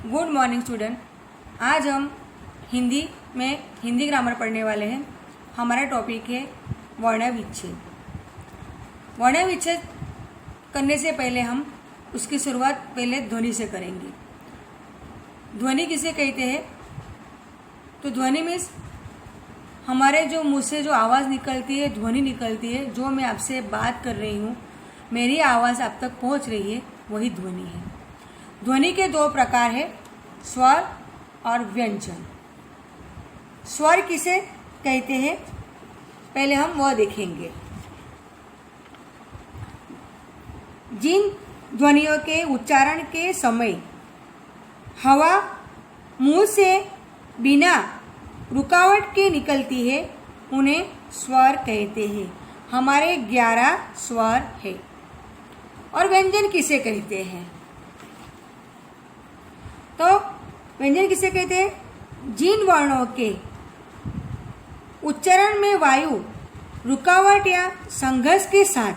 Good morning student. आज हम Hindi grammar पढ़ने वाले हैं। हमारा टॉपिक है वर्ण विच्छेद। वर्ण विच्छेद करने से पहले हम उसकी शुरुआत पहले ध्वनि से करेंगे। ध्वनि किसे कहते हैं? तो ध्वनि मीन्स हमारे जो मुंह से जो आवाज़ निकलती है, ध्वनि निकलती है, जो मैं आपसे बात कर रही हूँ, मेरी आवाज़ आप तक पहुँच रही है, वही ध्वनि है। ध्वनि के दो प्रकार है, स्वर और व्यंजन। स्वर किसे कहते हैं पहले हम वह देखेंगे। जिन ध्वनियों के उच्चारण के समय हवा मुंह से बिना रुकावट के निकलती है, उन्हें स्वर कहते हैं। हमारे 11 स्वर है। और व्यंजन किसे कहते हैं? तो व्यंजन किसे कहते हैं? जिन वर्णों के उच्चारण में वायु रुकावट या संघर्ष के साथ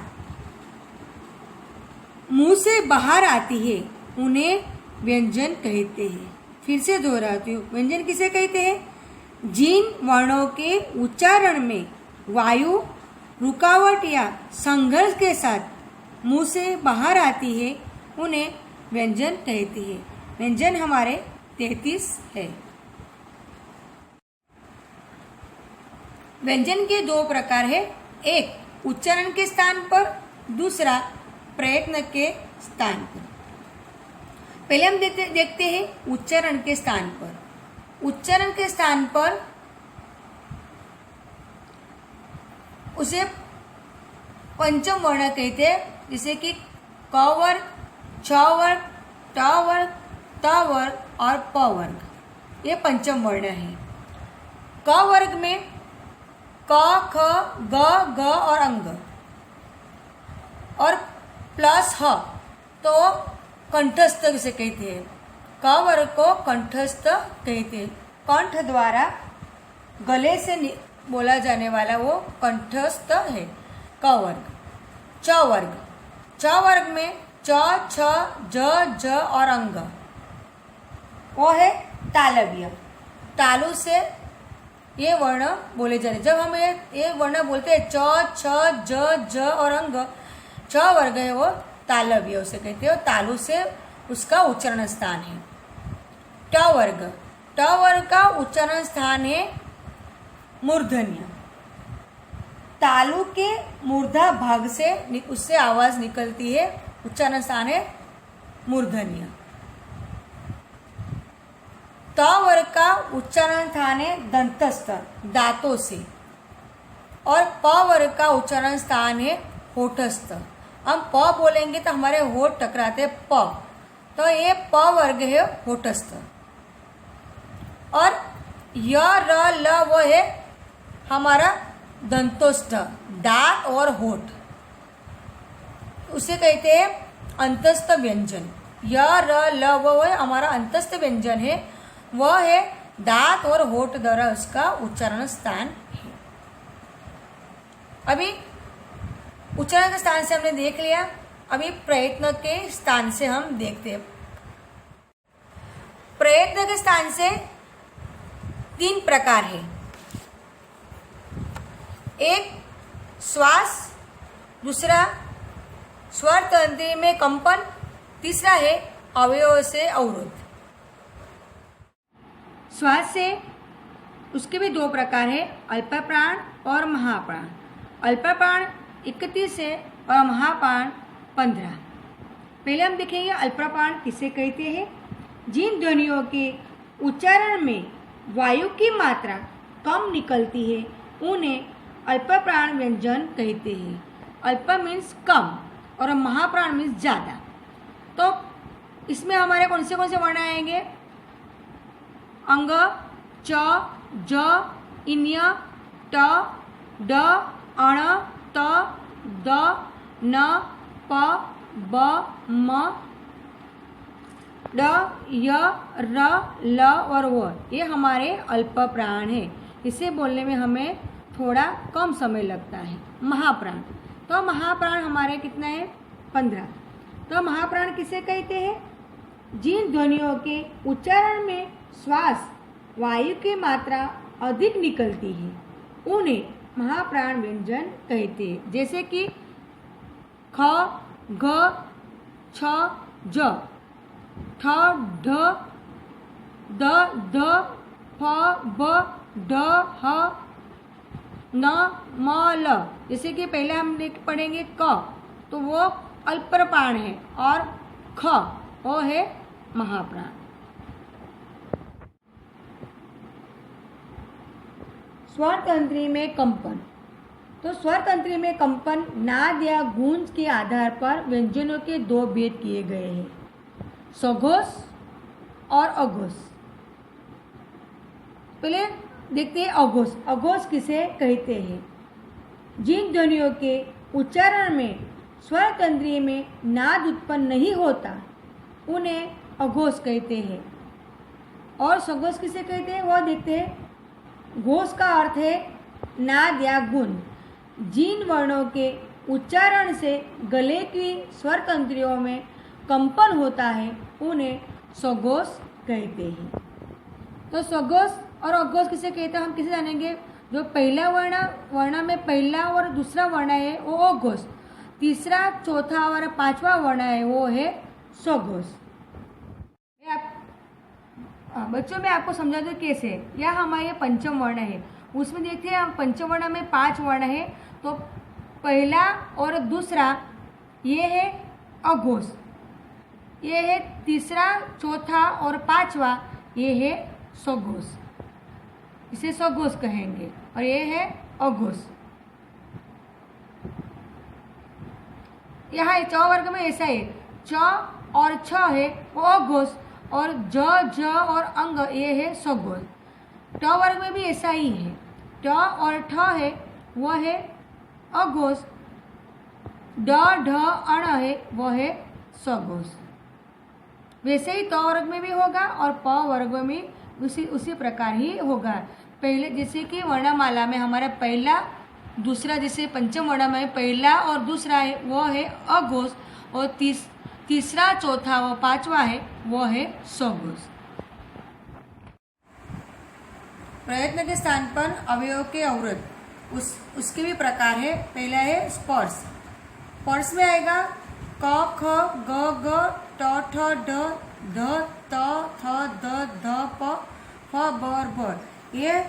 मुंह से बाहर आती है, उन्हें व्यंजन कहते हैं। फिर से दोहराती हूँ, व्यंजन किसे कहते हैं? जिन वर्णों के उच्चारण में वायु रुकावट या संघर्ष के साथ मुंह से बाहर आती है, उन्हें व्यंजन कहते हैं। व्यंजन हमारे 33 है। व्यंजन के दो प्रकार है, एक उच्चारण के स्थान पर, दूसरा प्रयत्न के स्थान पर। पहले हम देखते हैं उच्चारण के स्थान पर। उच्चारण के स्थान पर उसे पंचम वर्ण कहते हैं, जैसे कि क वर्ग, छ वर्ग, ट वर्ग, त वर्ग और प वर्ग। ये पंचम वर्ण है। क वर्ग में क, ख, ग, घ और अंग, और प्लस ह तो कंठस्थ किसे कहते हैं? क वर्ग को कंठस्थ कहते हैं। कंठ द्वारा गले से बोला जाने वाला वो कंठस्थ है, क वर्ग। च वर्ग, च वर्ग में च, छ, ज, और अंग, वो है तालव्य। तालु से ये वर्ण बोले जा रहे। जब हम ये वर्ण बोलते हैं च, छ, ज, और अंग, च वर्ग है वो तालव्य उसे कहते हैं, और तालु से उसका उच्चारण स्थान है। ट वर्ग, ट वर्ग का उच्चारण स्थान है मूर्धन्य। तालु के मूर्धा भाग से उससे आवाज निकलती है, उच्चारण स्थान है मूर्धन्य। त वर्ग का उच्चारण स्थान है दंतस्थ, दांतों से, और प वर्ग का उच्चारण स्थान है होठस्थ। हम प बोलेंगे तो हमारे होठ टकराते प, तो ये प वर्ग है होठस्थ। और य, र, ल वो है हमारा दंतोस्थ, दांत और होठ, उसे कहते हैं अंतस्थ व्यंजन। य, र, ल वो है हमारा अंतस्थ व्यंजन है, वह है दांत और होठ द्वारा उसका उच्चारण स्थान है। अभी उच्चारण के स्थान से हमने देख लिया, अभी प्रयत्न के स्थान से हम देखते हैं। प्रयत्न के स्थान से 3 प्रकार है। एक श्वास, दूसरा स्वर तंत्र में कंपन, तीसरा है अवयव से अवरोध। श्वास से उसके भी 2 प्रकार है, अल्प प्राण और महाप्राण। अल्प प्राण 31 है और महाप्राण 15। पहले हम देखेंगे अल्प प्राण किसे कहते हैं। जिन ध्वनियों के उच्चारण में वायु की मात्रा कम निकलती है, उन्हें अल्प प्राण व्यंजन कहते हैं। अल्प मीन्स कम और महाप्राण मीन्स ज़्यादा। तो इसमें हमारे कौन से वर्ण आएंगे? अंग, च, ज, इन्य, ट, ड, अण, त, द, न, प, ब, म, ड, य, र, ल और व। ये हमारे अल्प प्राण है। इसे बोलने में हमें थोड़ा कम समय लगता है। महाप्राण, तो महाप्राण हमारे कितना है? 15। तो महाप्राण किसे कहते हैं? जिन ध्वनियों के उच्चारण में श्वास वायु की मात्रा अधिक निकलती है उन्हें महाप्राण व्यंजन कहते हैं। जैसे कि ख, घ, छ, ज, ठ, ढ, द, ध, फ, ब, ढ, ह, न, म, ल। जैसे कि पहले हम पढ़ेंगे क, तो वो अल्पप्राण है, और ख वो है महाप्राण। स्वर तंत्री में कंपन। तो स्वर तंत्री में कंपन नाद या गूंज के आधार पर व्यंजनों के दो भेद किए गए हैं, सघोष और अघोष। पहले देखते हैं अघोष। अघोष किसे कहते हैं? जिन ध्वनियों के उच्चारण में स्वर तंत्री में नाद उत्पन्न नहीं होता उन्हें अघोष कहते हैं। और सघोष किसे कहते हैं वह देखते हैं। घोष का अर्थ है नाद या गुंज। जिन वर्णों के उच्चारण से गले की स्वर तंत्रियों में कंपन होता है उन्हें सघोष कहते हैं। तो सघोष और अघोष किसे कहते हैं हम किसे जानेंगे? जो पहला वर्ण में पहला और दूसरा वर्ण है वो अघोष, तीसरा चौथा और पांचवा वर्ण है वो है सघोष। बच्चों मैं आपको समझा दूँ कैसे। यह हमारे पंचम वर्ण है, उसमें देखते हैं पंचम वर्ण में 5 वर्ण है, तो पहला और दूसरा ये है अघोष, ये है तीसरा चौथा और पांचवा ये है सघोष, इसे सघोष कहेंगे, और ये है अघोष। यहाँ च वर्ग में ऐसा है, च और छ है वो अघोष, और ज, ज और अंग ये है सघोष। ट वर्ग में भी ऐसा ही है, ट और ठ है वह है अघोष, ड, ढ, अण है वह है सघोष। वैसे ही त वर्ग में भी होगा और प वर्ग में उसी प्रकार ही होगा। पहले जैसे कि वर्णमाला में हमारा पहला दूसरा, जैसे पंचम वर्ण में पहला और दूसरा है वो है अघोष, और तीसरा चौथा व पांचवा है वो है सघोष। प्रयत्न के स्थान पर अवयव के अवरोध उसके भी प्रकार है। पहला है स्पर्श। स्पर्श में आएगा क, ख, ग, ग, ट, ठ, ड, ध, त, थ, द, ध, प, फ, ब और ब। ये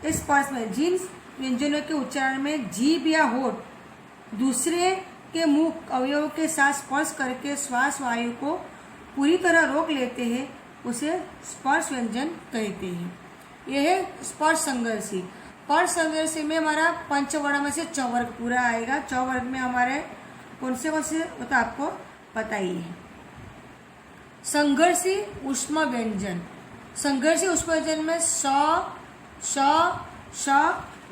इस स्पर्श में जिन व्यंजनों के उच्चारण में जीभ या होठ दूसरे के मुख अवयव के साथ स्पर्श करके श्वास वायु को पूरी तरह रोक लेते हैं उसे स्पर्श व्यंजन कहते हैं। यह है स्पर्श संघर्षी। स्पर्श संघर्षी में हमारा पंचवर्ण में से च वर्ग पूरा आएगा। च वर्ग में हमारे कौन से वो तो आपको पता ही है। संघर्षी ऊष्म व्यंजन। संघर्षी ऊष्म व्यंजन में स, श, श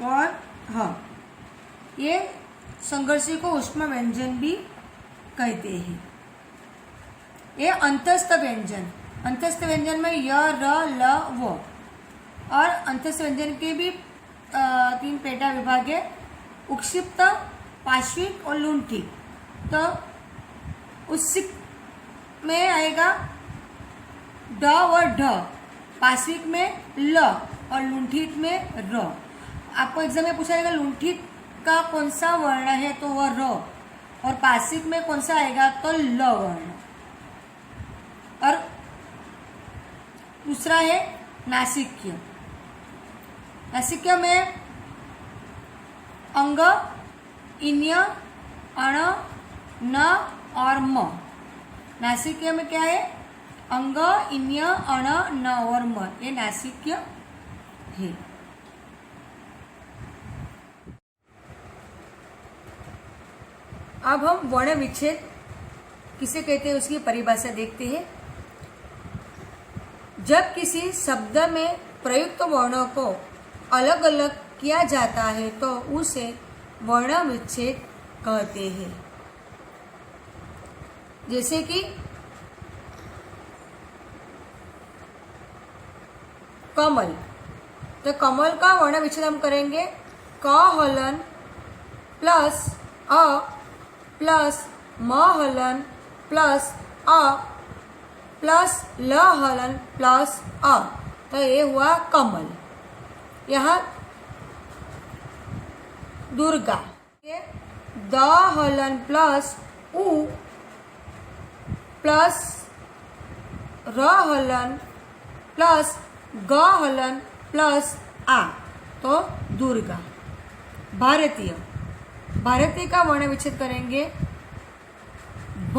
और ह। ये संघर्षी को ऊष्म व्यंजन भी कहते हैं। ये अंतस्थ व्यंजन। अंतस्थ व्यंजन में य, र, ल, व। और अंतस्थ व्यंजन के भी 3 पेटा विभाग है, उक्षिप्त, पार्श्विक और लुंठित। तो उच्छिक में आएगा ड और ढ, पार्श्विक में ल और लुंठित में र। आपको एग्जाम में पूछा जाएगा लुंठित का कौन सा वर्ण है तो वह र, और पार्श्विक में कौन सा आएगा तो ल वर्ण। और दूसरा है नासिक्य। नासिक्य में अंग, इन्य, अण, न और म। नासिक्य में क्या है? अंग, इन्य, अण, न और म, ये नासिक्य है। अब हम वर्ण विच्छेद किसे कहते हैं उसकी परिभाषा देखते हैं। जब किसी शब्द में प्रयुक्त वर्णों को अलग अलग किया जाता है तो उसे वर्ण विच्छेद कहते हैं। जैसे कि कमल, तो कमल का वर्ण विच्छेद हम करेंगे क हलन प्लस अ प्लस म हलन प्लस अ प्लस ल हलन प्लस अ, तो ये हुआ कमल। यहाँ दुर्गा, द हलन प्लस उ प्लस र हलन प्लस ग हलन प्लस आ, तो दुर्गा। भारतीय, भारतीय का वर्ण विच्छेद करेंगे, भ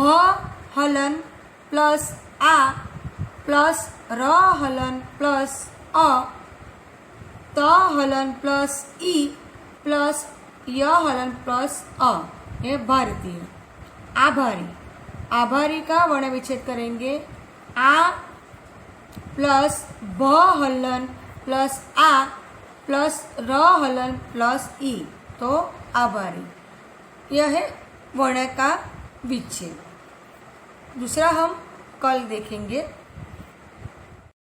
हलन प्लस आ प्लस र हलन प्लस अ, त हलन प्लस ई प्लस य हलन प्लस अ, ये भारतीय। आभारी, आभारी का वर्ण विच्छेद करेंगे, आ प्लस भ हलन प्लस आ प्लस र हलन प्लस ई, तो आभारी। यह है वर्ण का विच्छेद। दूसरा हम कल देखेंगे।